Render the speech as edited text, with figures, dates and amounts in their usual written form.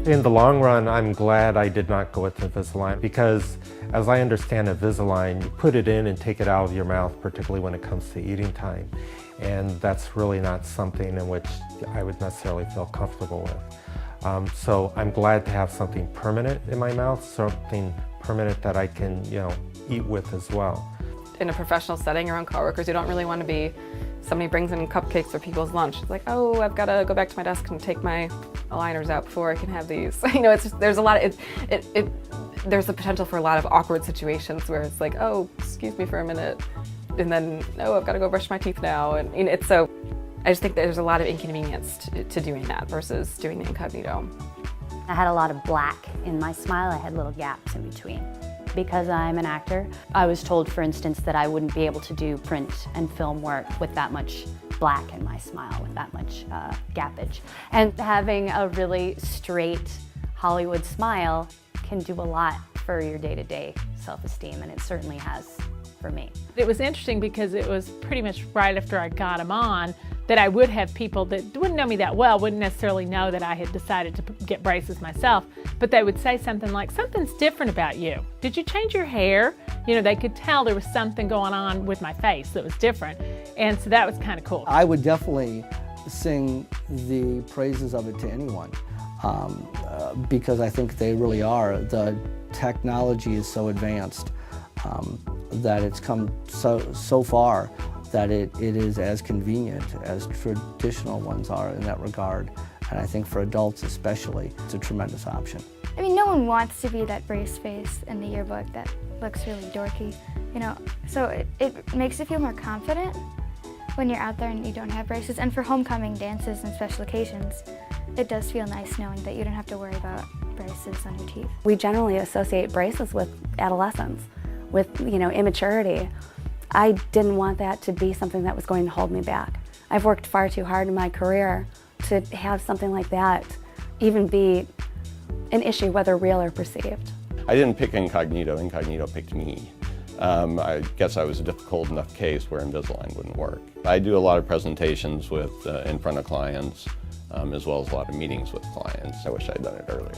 In the long run, I'm glad I did not go with Invisalign because, as I understand Invisalign, you put it in and take it out of your mouth, particularly when it comes to eating time. And that's really not something in which I would necessarily feel comfortable with. So I'm glad to have something permanent in my mouth, something permanent that I can, eat with as well. In a professional setting around coworkers, you don't really want to be, somebody brings in cupcakes for people's lunch. It's like, oh, I've got to go back to my desk and take my aligners out before I can have these. There's a lot of, there's the potential for a lot of awkward situations where it's like, oh, excuse me for a minute. And then, oh, I've got to go brush my teeth now. And so I just think that there's a lot of inconvenience to doing that versus doing the Incognito. I had a lot of black in my smile. I had little gaps in between. Because I'm an actor, I was told, for instance, that I wouldn't be able to do print and film work with that much black in my smile, with that much gappage. And having a really straight Hollywood smile can do a lot for your day-to-day self-esteem, and it certainly has for me. It was interesting because it was pretty much right after I got them on that I would have people that wouldn't know me that well, wouldn't necessarily know that I had decided to get braces myself, but they would say something like, something's different about you. Did you change your hair? They could tell there was something going on with my face that was different, and so that was kind of cool. I would definitely sing the praises of it to anyone because I think they really are. The technology is so advanced that it's come so far that it is as convenient as traditional ones are in that regard. And I think for adults especially, it's a tremendous option. I mean, no one wants to be that brace face in the yearbook that looks really dorky, so it makes you feel more confident when you're out there and you don't have braces. And for homecoming dances and special occasions, it does feel nice knowing that you don't have to worry about braces on your teeth. We generally associate braces with adolescence, with immaturity. I didn't want that to be something that was going to hold me back. I've worked far too hard in my career to have something like that even be an issue, whether real or perceived. I didn't pick Incognito, Incognito picked me. I guess I was a difficult enough case where Invisalign wouldn't work. I do a lot of presentations in front of clients, as well as a lot of meetings with clients. I wish I'd done it earlier.